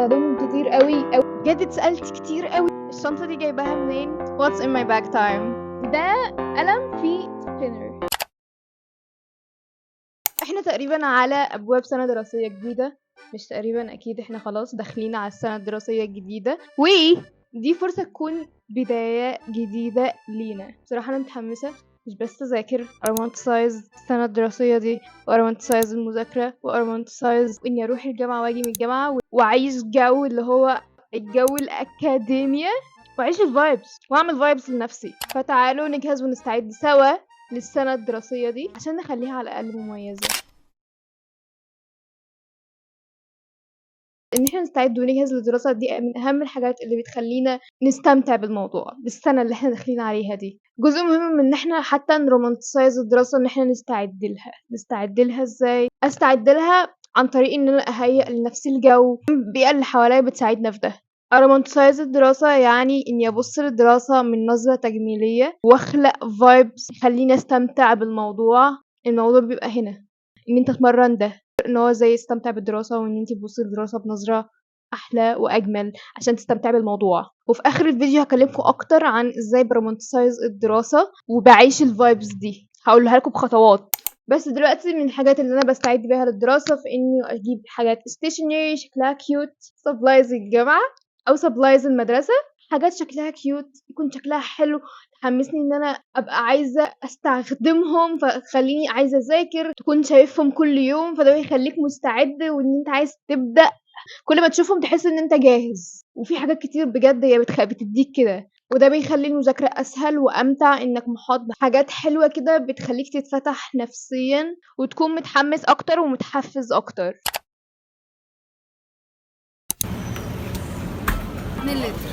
بستخدمهم كتير قوي بجد. اتسألت كتير قوي الشنطة دي جايباها منين. What's in my bag time؟ ده قلم فيه سبينر. احنا تقريبا على ابواب سنة دراسية جديدة، مش تقريبا، اكيد احنا خلاص داخلين على السنة الدراسية الجديدة، ودي فرصة تكون بداية جديدة لينا. بصراحة انا متحمسة، مش بس اذاكر ارمونتسايز السنة الدراسية دي، وارمونتسايز المذاكرة، وارمونتسايز اني اروح الجامعة واجي من الجامعة واعيش جو اللي هو الجو الاكاديمية، واعيش الفايبس واعمل فايبس لنفسي. فتعالوا نجهز ونستعد سوا للسنة الدراسية دي عشان نخليها على الأقل مميزة. إن احنا نستعد ونجهز للدراسة دي من أهم الحاجات اللي بتخلينا نستمتع بالموضوع، بالسنة اللي احنا داخلين عليها دي. جزء مهم من ان احنا حتى نرومانتسايز الدراسة، ان احنا نستعد لها ازاي؟ استعد لها عن طريق ان انا اهيئ لنفسي الجو، البيئة اللي حواليا بتساعدنا في ده. ارومانتسايز الدراسة يعني اني ابص للدراسة من نظرة تجميلية واخلق فايبس يخليني استمتع بالموضوع. الموضوع بيبقى هنا ان انت تمرن ده، ان هو ازاي تستمتع بالدراسة، وان انت تبصي للدراسة بنظرة احلى واجمل عشان تستمتعي بالموضوع. وفي اخر الفيديو هكلمكم اكتر عن ازاي برومانتسايز الدراسة وبعيش الفايبس دي، هقولها لكم بخطوات. بس دلوقتي من الحاجات اللي انا بستعد بيها للدراسة في اني اجيب حاجات stationery شكلها كيوت، سبلايز الجامعة او سبلايز المدرسة، حاجات شكلها كيوت يكون شكلها حلو تحمسني ان انا ابقى عايزة استخدمهم، فتخليني عايزة اذاكر، تكون شايفهم كل يوم، فده بيخليك مستعد وان انت عايز تبدأ. كل ما تشوفهم تحس ان انت جاهز. وفي حاجات كتير بجد هي بتديك كده، وده بيخلي المذاكرة اسهل وامتع، انك محاط بحاجات حلوة كده بتخليك تتفتح نفسيا وتكون متحمس اكتر ومتحفز اكتر. 2 لتر.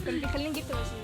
كان بيخليني نجيب توازين.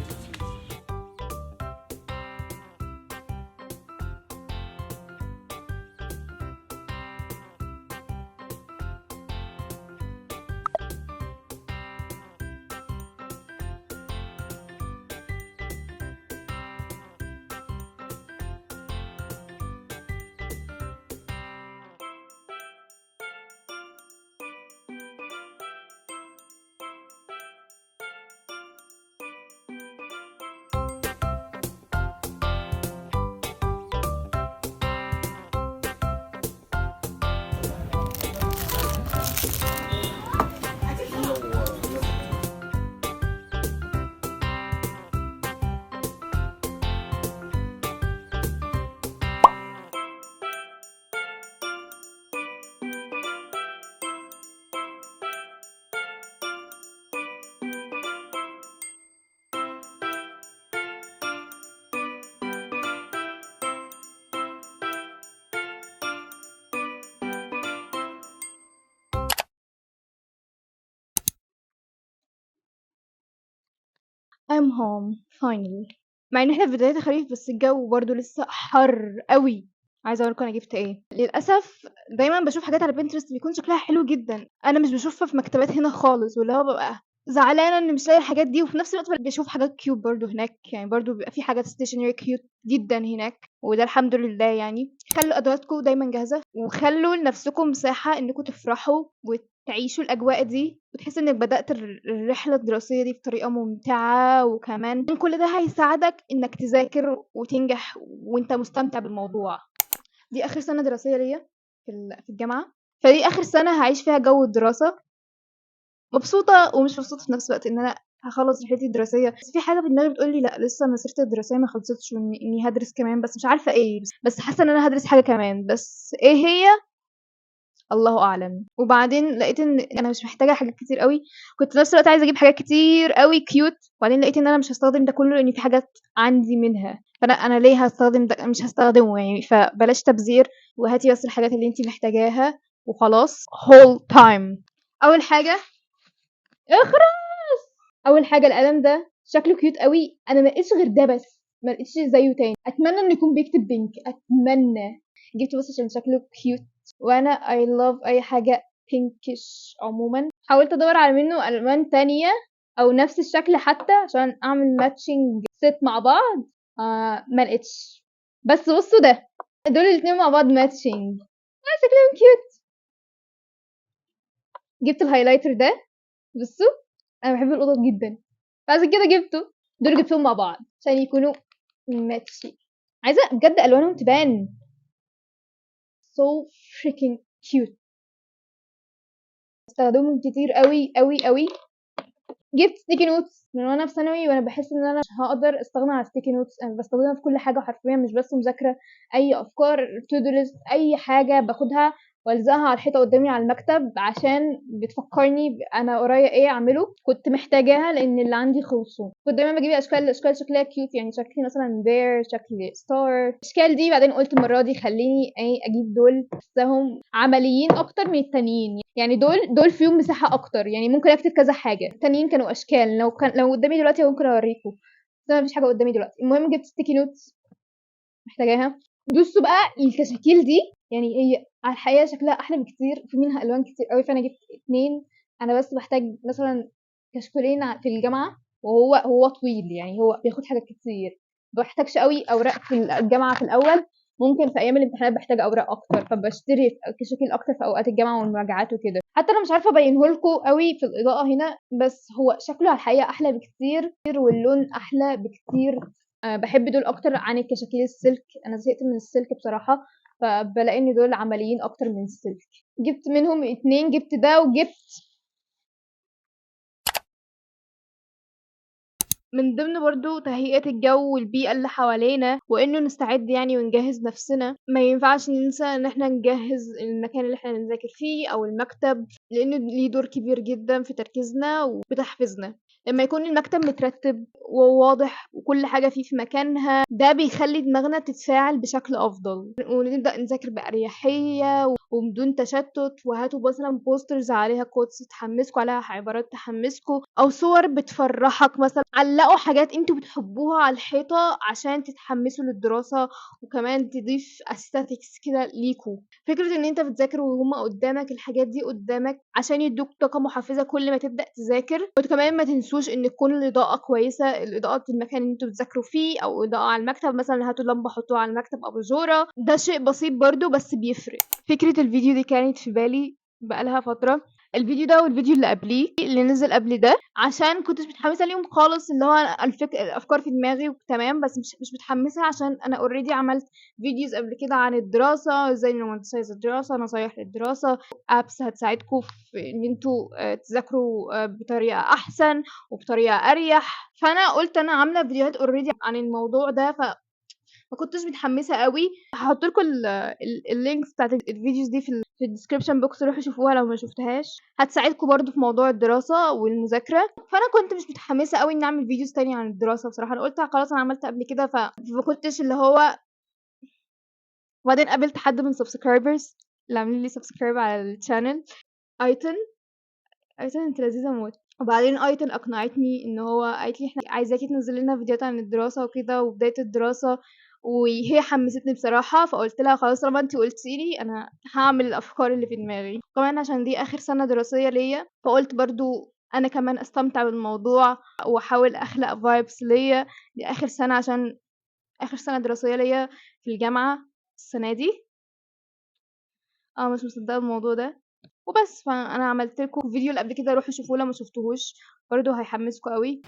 I'm home finally. مع ان احنا في بداية الخريف بس الجو برضو لسه حر قوي. عايزه اقولكم انا جبت ايه. للاسف دايما بشوف حاجات على بنترست بيكون شكلها حلو جدا، انا مش بشوفها في مكتبات هنا خالص، واللي هو ببقى زعلانه اني مش لاقيه الحاجات دي. وفي نفس الوقت بشوف حاجات كيوت برضو هناك، يعني برضو بيبقى في حاجات ستيشنري كيوت جدا هناك، وده الحمد لله. يعني خلوا ادواتكم دايما جاهزه، وخلوا لنفسكم مساحه انكم تفرحوا تعيشوا الأجواء دي، وتحس إنك بدأت الرحلة الدراسية دي بطريقة ممتعة. وكمان كل ده هيساعدك إنك تذاكر وتنجح وإنت مستمتع بالموضوع. دي آخر سنة دراسية ليا في الجامعة، فدي آخر سنة هعيش فيها جو الدراسة. مبسوطة ومش مبسوطة في نفس الوقت إن أنا هاخلّص رحلتي الدراسية، بس في حاجة في دماغي بتقول لي لأ لسه مسيرتي الدراسية ما خلصتش، وإني هادرس كمان، بس مش عارفة إيه، بس حاسة إن أنا هادرس حاجة كمان، بس إيه هي الله أعلم. وبعدين لقيت إن أنا مش محتاجة حاجات كتير أوي، كنت في نفس الوقت عايزة أجيب حاجات كتير أوي cute، وبعدين لقيت إن أنا مش هاستخدم ده كله لإن في حاجات عندي منها، فأنا ليه هاستخدم ده، مش هاستخدمه يعني، فبلاش تبذير وهاتي بس الحاجات اللي أنتِ محتاجاها وخلاص whole time. أول حاجة أول حاجة القلم ده شكله cute أوي، أنا ما لقيتش غير ده بس، ما لقيتش زيه تاني، أتمنى إنه يكون بيكتب pink، أتمنى. جبته بس عشان شكله cute، وأنا I love أي حاجة pinkish عمومًا. حاولت أدوّر على منه ألوان تانية أو نفس الشكل حتى عشان أعمل matching set مع بعض، ما لقيتش. بس بصوا ده، دول الاتنين مع بعض matching، شكلهم cute. جبت الhighlighter ده، بصوا أنا باحب القطط جدًا، فعشان كده جبته. دول جبتهم مع بعض عشان يكونوا matching. عايزة بجد ألوانهم تبان so freaking cute. باستخدمهم كتير أوي، أوي، أوي. جبت sticky notes من وأنا في ثانوي، وأنا باحس إن أنا مش هاقدر أستغنى عن sticky notes، أنا باستخدمها في كل حاجة حرفيًا، مش بس مذاكرة، أي أفكار to do list، أي حاجة باخدها والزقها على الحيطة قدامي على المكتب عشان بتفكرني أنا ورايا إيه أعمله، كنت محتاجاها لإن اللي عندي خلصوا. كنت دايمًا باجيب أشكال شكلها cute، يعني شكل مثلًا bear، شكل star، الأشكال دي. بعدين قُلت المرة دي خلّيني إيه أجيب دول، باحسهم عمليين أكتر من التانيين، يعني دول فيهم مساحة أكتر، يعني ممكن أكتب كذا حاجة، التانيين كانوا أشكال، لو قدامي دلوقتي ممكن أوريكم، بس أنا ما فيش حاجة قدامي دلوقتي. المهم جبت sticky notes محتاجاها. بصوا بقى الكشاكيل دي، يعني هي على الحقيقة شكلها أحلى بكتير، في منها ألوان كتير أوي، فأنا جبت 2. أنا بس باحتاج مثلًا كشكولين في الجامعة، وهو طويل، يعني هو بياخد حاجات كتير، ما باحتاجش أوي أوراق في الجامعة في الأول، ممكن في أيام الامتحانات باحتاج أوراق أكتر، فباشتري كشاكيل أكتر في أوقات الجامعة والمراجعات وكده. حتى أنا مش عارفة أبينه لكم أوي في الإضاءة هنا، بس هو شكله على الحقيقة أحلى بكتير، واللون أحلى بكتير. باحب دول أكتر عن الكشاكيل السلك، أنا زهقت من السلك بصراحة، فبالاقي إن دول عمليين أكتر من السلك. جبت منهم 2، جبت ده وجبت من ضمن برضه تهيئة الجو والبيئة اللي حوالينا، وإنه نستعد يعني ونجهّز نفسنا. ما ينفعش ننسى إن إحنا نجهّز المكان اللي إحنا هنذاكر فيه أو المكتب، لإنه ليه دور كبير جدًا في تركيزنا وبتحفيزنا. لمّا يكون المكتب مترتب وواضح وكل حاجة فيه في مكانها، ده بيخلّي دماغنا تتفاعل بشكل أفضل، ونبدأ نذاكر بأريحية وبدون تشتت. وهاتوا مثلًا posters عليها quotes تحمسكم، عليها عبارات تحمسكم، أو صور بتفرحك مثلًا. علقوا حاجات أنتم بتحبوها على الحيطة عشان تتحمسوا للدراسة، وكمان تضيف aesthetics كده ليكم. فكرة إن أنت بتذاكر وهُم قدامك، الحاجات دي قدامك عشان يدوك طاقة محفزة كل ما تبدأ تذاكر. وكمان ما تنسوش إن تكون الإضاءة كويسة، الإضاءة في المكان اللي أنتم بتذاكروا فيه، أو إضاءة على المكتب مثلًا، هاتوا لمبة حطوها على المكتب، أباجورة، ده شيء بسيط برضه بس بيفرق. فكرة الفيديو دي كانت في بالي بقى لها فترة، الفيديو ده والفيديو اللي قبليه اللي نزل قبل ده، عشان كنتش متحمسة ليهم خالص، اللي هو الأفكار في دماغي وتمام، بس مش متحمسة عشان أنا already عملت فيديوز قبل كده عن الدراسة، ازاي نرومانتسايز الدراسة، نصايح للدراسة، apps هتساعدكم في إن انتوا تذاكروا بطريقة أحسن وبطريقة أريح. فأنا قلت أنا عاملة فيديوهات already عن الموضوع ده، ما كنتش متحمسة أوي. هاحط لكم الlinks بتاعة الفيديوز دي في الdescription box، روحوا شوفوها لو ما شُفتهاش، هتساعدكم برضه في موضوع الدراسة والمذاكرة. فأنا كنت مش متحمسة أوي إني أعمل فيديوز تانية عن الدراسة بصراحة، أنا قُلت خلاص أنا عملت قبل كده، فما كنتش اللي هو. وبعدين قابلت حد من subscribers اللي عاملين لي subscribe على الchannel، أيتن. أيتن أنتِ لذيذة موت. وبعدين أيتن أقنعتني، إن هو قالت لي إحنا عايزاكِ تنزّلي لنا فيديوهات عن الدراسة وكده وبداية الدراسة، وهي حمّستني بصراحة، فقُلت لها خلاص طالما أنتِ قُلتِ لي أنا هاعمل الأفكار اللي في دماغي. كمان عشان دي آخر سَنة دراسية ليّا، فقُلت برضه أنا كمان أستمتع بالموضوع وأحاول أخلق vibes ليّا لآخر سَنة، عشان آخر سَنة دراسية ليّا في الجامعة السنة دي. مش مصدقة الموضوع ده. وبس، فأنا عملت لكم الفيديو اللي قبل كده، روحوا شوفوه لو ما شفتوهوش، برضه هيحمسكم أوي.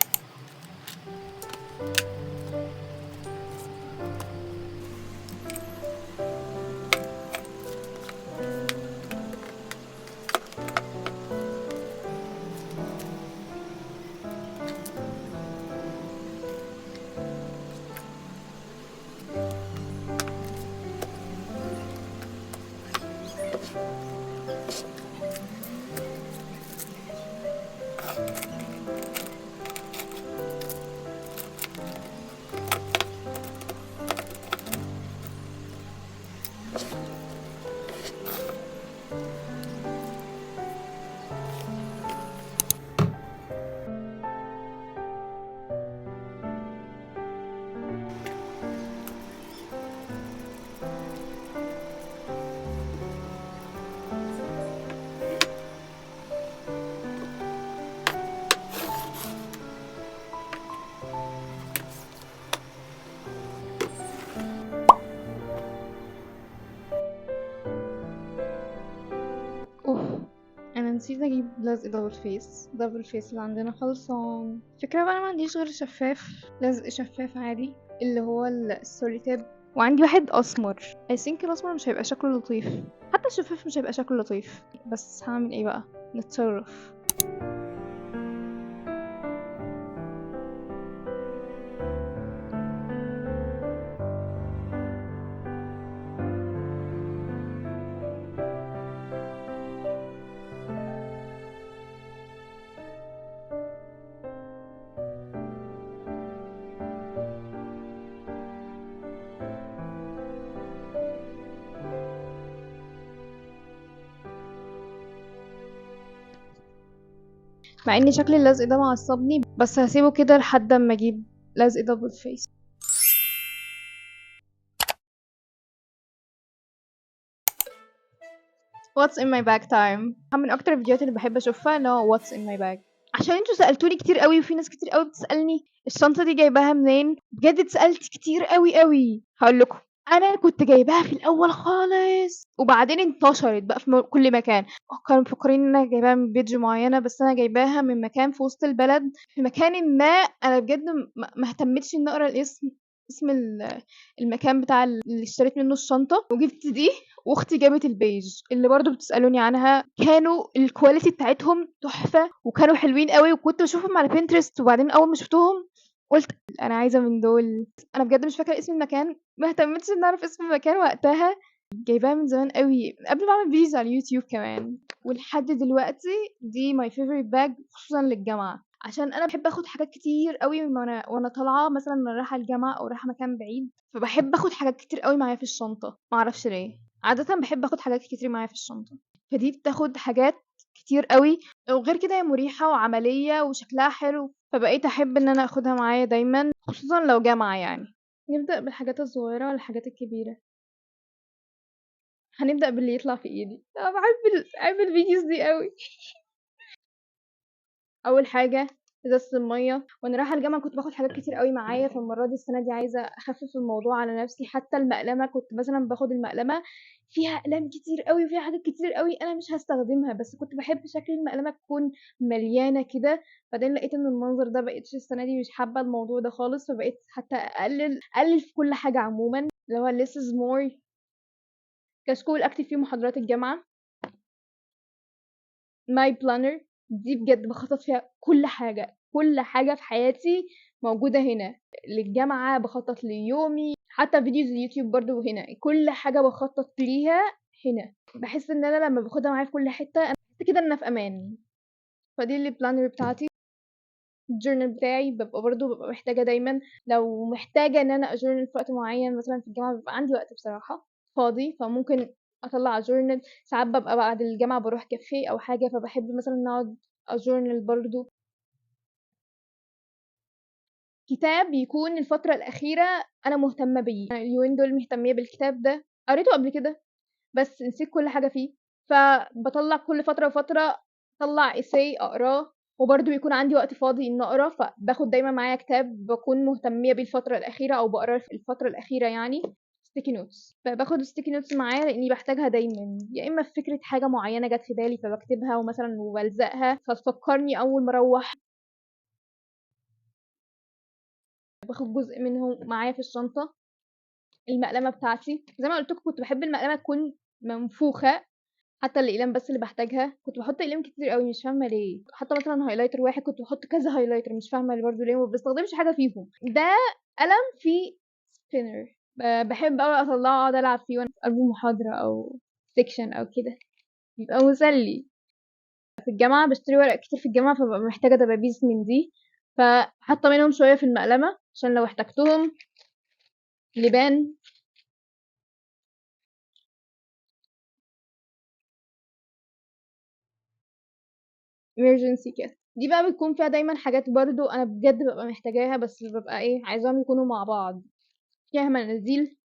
نسيت اجيب لزق دبل فيس اللي عندنا خلصان. فكرة بقى انا ما عنديش غير شفاف، لزق شفاف عادي اللي هو السوليتيب، وعندي واحد اسمر. I think الاسمر مش هيبقى شكله لطيف، حتى الشفاف مش هيبقى شكله لطيف، بس هعمل ايه بقى، نتصرف. مع ان شكل اللزق ده معصبني، بس هسيبه كده لحد اما اجيب لزق دبل فيس. What's in my bag time. من اكتر الفيديوهات اللي بحب اشوفها اللي هو What's in my bag، عشان انتوا سألتوني كتير قوي، وفي ناس كتير قوي بتسألني الشنطة دي جايباها منين. بجد اتسألت كتير قوي. هقول لكم، انا كنت جايباها في الاول خالص، وبعدين انتشرت بقى في كل مكان. كانوا مفكرين ان انا جايباها من بيج معينه، بس انا جايباها من مكان في وسط البلد، في مكان ما. انا بجد ما اهتمتش ان اقرا اسم المكان بتاع اللي اشتريت منه الشنطه، وجبت دي. واختي جابت البيج اللي برضو بتسالوني عنها. كانوا الكواليتي بتاعتهم تحفه، وكانوا حلوين قوي، وكنت بشوفهم على بنترست، وبعدين اول ما شفتهم قلت انا عايزه من دول. انا بجد مش فاكره اسم المكان، ما اهتمتش ان اعرف اسم المكان وقتها. جايباها من زمان قوي، قبل ما اعمل فيديوز على اليوتيوب كمان، ولحد دلوقتي دي my favorite bag، خصوصا للجامعه، عشان انا بحب اخد حاجات كتير قوي وانا طالعه، مثلا وانا رايحه الجامعه او رايحه مكان بعيد، فبحب اخد حاجات كتير قوي معايا في الشنطه، ما اعرفش ليه. عاده بحب اخد حاجات كتير معايا في الشنطه، فدي بتاخد حاجات كتير قوي. وغير كده هي مريحه وعمليه وشكلها حلو، فبقيت احب ان انا اخدها معايا دايما، خصوصا لو جامعه يعني. نبدا بالحاجات الصغيره ولا الحاجات الكبيره؟ هنبدا باللي يطلع في ايدي. انا بحب الفيديوز دي قوي. اول حاجه ازازه الميه. وانا رايحه الجامعه كنت باخد حاجات كتير قوي معايا، فالمره دي السنه دي عايزه اخفف الموضوع على نفسي. حتى المقلمه كنت مثلا باخد المقلمه فيها اقلام كتير قوي وفيها حاجات كتير قوي انا مش هستخدمها، بس كنت بحب شكل المقلمه تكون مليانه كده. بعدين لقيت ان المنظر ده بقيتش السنه دي مش حابه الموضوع ده خالص، فبقيت حتى اقلل في كل حاجه عموما، اللي هو less is more. كشكول اكتب فيه محاضرات الجامعه. ماي بلانر، دي بجد بخطط فيها كل حاجة في حياتي موجودة هنا. للجامعة بخطط ليومي، حتى فيديوز اليوتيوب برضو هنا، كل حاجة بخطط ليها هنا. بحس ان انا لما باخدها معايا في كل حتة انا بحس كده ان انا في امان. فدي اللي بلانر بتاعتي. الجورنال بتاعي ببقى محتاجة دايما، لو محتاجة ان انا اجورنال في وقت معين، مثلا في الجامعة بيبقى عندي وقت بصراحة فاضي، فممكن اطلع جورنال. ساعات ببقى بعد الجامعة بروح كافيه او حاجة، فبحب مثلا اقعد اجورنال برضو. كتاب يكون الفترة الأخيرة أنا مهتمة بيه، اليومين دول مهتمية بالكتاب ده، قريته قبل كده بس نسيت كل حاجة فيه، فبطلع كل فترة وفترة اطلع اساي اقراه. وبرضه بيكون عندي وقت فاضي ان اقرا، فباخد دايما معايا كتاب بكون مهتميه بيه الفتره الاخيره او بقراه في الفتره الاخيره يعني. ستيكي نوتس، فباخد ستيكي نوتس معايا لاني بحتاجها دايما، يا اما في فكره حاجه معينه جت في بالي فبكتبها ومثلا وبلزقها فتفكرني اول ما اروح. باخد جزء منهم معايا في الشنطه. المقلمه بتاعتي زي ما قلت لكم كنت بحب المقلمه تكون منفوخه، حتى الاقلام بس اللي بحتاجها كنت بحط اقلام كتير قوي مش فاهمه ليه. حتى مثلا هايلايتر واحد كنت بحط كذا هايلايتر مش فاهمه برضه ليه ما بستخدمش حاجه فيهم. ده قلم فيه سبينر، بحب قوي اطلعه اقعد العب فيه وانا في قلب محاضره او سيكشن او كده، بيبقى مسلي. في الجامعه بشتري ورق كتير في الجامعه، فببقى محتاجه دبابيس من دي، فحاطه منهم شويه في المقلمه عشان لو احتجتهم. لبان. emergency kit، دي بقى بتكون فيها دايما حاجات برضو انا بجد ببقى محتاجاها، بس ببقى ايه عايزاهم يكونوا مع بعض. فيها مناديل،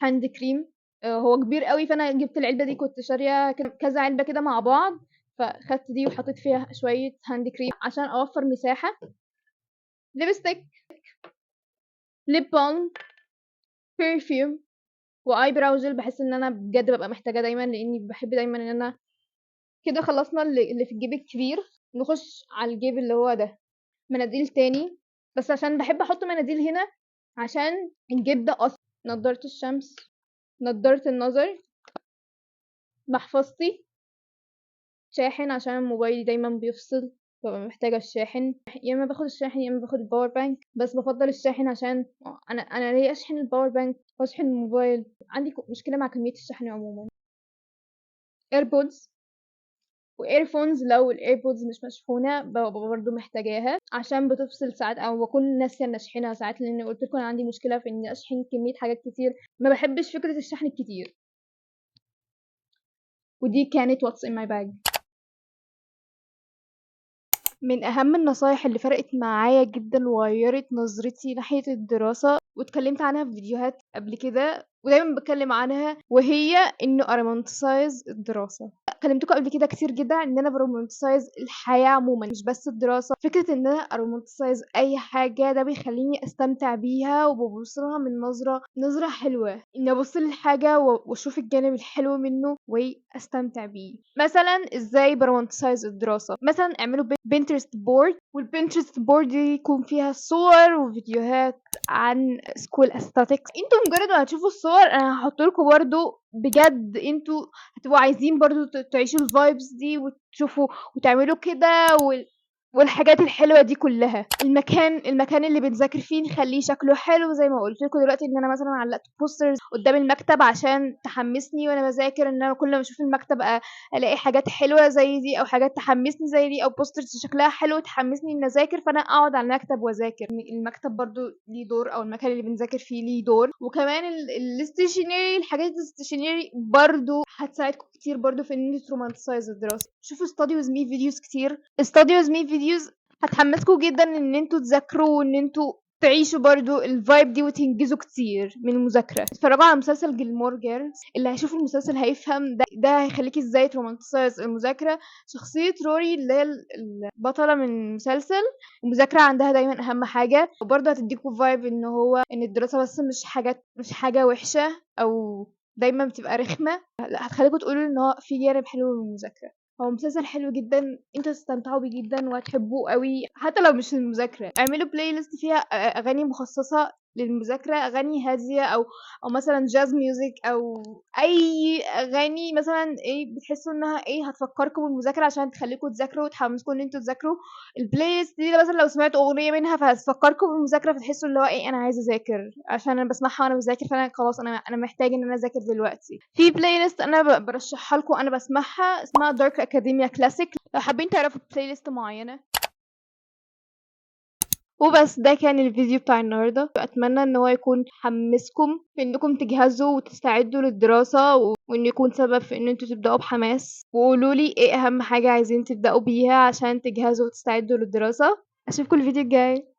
هاند كريم. هو كبير قوي فانا جبت العلبه دي، كنت شاريه كذا علبه كده مع بعض، فخدت دي وحطيت فيها شويه هاند كريم عشان اوفر مساحه. ليبستيك، ليب بالم، برفيوم، واي براو جل. بحس ان انا بجد ببقى محتاجه دايما، لاني بحب دايما ان انا كده خلصنا اللي في الجيب الكبير. نخش على الجيب اللي هو ده، مناديل تاني، بس عشان بحب احط مناديل هنا عشان الجيب ده اصلا. نضارة الشمس، نضارة النظر، محفظتي، شاحن عشان موبايلي دايما بيفصل، ببقى محتاجة الشاحن. يا اما باخد الشاحن يا اما باخد الباور بانك، بس بفضل الشاحن عشان انا ليه اشحن الباور بانك واشحن الموبايل؟ عندي مشكلة مع كمية الشحن عموما. ايربودز وايرفونز، لو الايربودز مش مشحونة ببقى برضو محتاجاها عشان بتفصل ساعات او بكون ناسية ان اشحنها ساعات، لان قلت لكم انا عندي مشكلة في اني اشحن كمية حاجات كتير، ما بحبش فكرة الشحن الكتير. ودي كانت واتس ان ماي باج. من أهم النصايح اللي فرقت معايا جدًا وغيّرت نظرتي ناحية الدراسة، واتكلمت عنها في فيديوهات قبل كده ودايمًا باتكلم عنها، وهي إنه أرومانتسايز الدراسة. كلمتكم قبل كده كتير جدًا إن أنا بارومانتسايز الحياة عمومًا مش بس الدراسة. فكرة إن أنا أرومانتسايز أي حاجة ده بيخلّيني أستمتع بيها وبابُص لها من نظرة حلوة، إني أبُص للحاجة وأشوف الجانب الحلو منه وأستمتع بيه. مثلًا إزاي بارومانتسايز الدراسة؟ مثلًا اعملوا Pinterest board، والPinterest board دي يكون فيها صور وفيديوهات عن school aesthetics. أنتم مجرد ما هتشوفوا الصور أنا هاحط لكم برضه، بجد أنتم هتبقوا عايزين برضه تعيشوا الvibes دي وتشوفوا وتعملوا كده والحاجات الحلوة دي كلها. المكان اللي بنذاكر فيه نخليه شكله حلو، زي ما قلت لكم دلوقتي ان انا مثلا علقت بوسترز قدام المكتب عشان تحمسني وانا بذاكر، ان انا كل ما اشوف المكتب الاقي حاجات حلوه زي دي او حاجات تحمسني زي دي او بوسترز شكلها حلو تحمسني ان اذاكر، فانا اقعد على المكتب واذاكر. المكتب برضو ليه دور، او المكان اللي بنذاكر فيه ليه دور. وكمان الاستيشنري، الحاجات الاستيشنري برضو هتساعدكم كتير برضو في ان انتوا ترومانتسايز الدراسه. شوفوا study with me فيديوز كتير، study with me فيديوز هتحمسكم جدا ان انتوا تذاكروا وان انتوا تعيشوا برضو الفايب دي وتنجزوا كتير من المذاكرة. اتفرجوا على مسلسل جيلمور جيرلز، اللي هيشوف المسلسل هيفهم ده هيخليكي ازاي ترومانتسايز المذاكرة. شخصية روري اللي هي البطلة من المسلسل، المذاكرة عندها دايما اهم حاجة، وبرضه هتديكوا فايب ان هو ان الدراسة بس مش حاجة وحشة او دايما بتبقى رخمة، لا هتخليكوا تقولوا ان هو في جانب حلو من المذاكرة. هو مسلسل حلو جدا، انتوا هتستمتعوا بيه جدا وهتحبوه قوي حتى لو مش المذاكرة. اعملوا بلاي ليست فيها اغاني مخصصة للمذاكرة، اغاني هادية او مثلا جاز ميوزك او اي اغاني مثلا ايه بتحسوا انها ايه هتفكركم بالمذاكرة عشان تخليكم تذاكروا وتحمسكم ان انتوا تذاكروا. البلاي ليست دي مثلا لو سمعتوا اغنية منها فهتفكركم بالمذاكرة، فتحسوا اللي هو ايه انا عايزة اذاكر عشان انا بسمعها وانا بذاكر، فانا خلاص انا محتاج ان انا اذاكر دلوقتي. في بلاي ليست انا برشحها لكم انا بسمعها اسمها دارك اكاديميا كلاسيك، لو حابين تعرفوا بلاي ليست معينة. وبس ده كان الفيديو بتاع النهاردة، اتمنى ان هو يكون حمسكم في انكم تجهزوا وتستعدوا للدراسة وان يكون سبب في ان انتوا تبدأوا بحماس. وقولولي ايه اهم حاجة عايزين تبدأوا بيها عشان تجهزوا وتستعدوا للدراسة. اشوفكم الفيديو الجاي.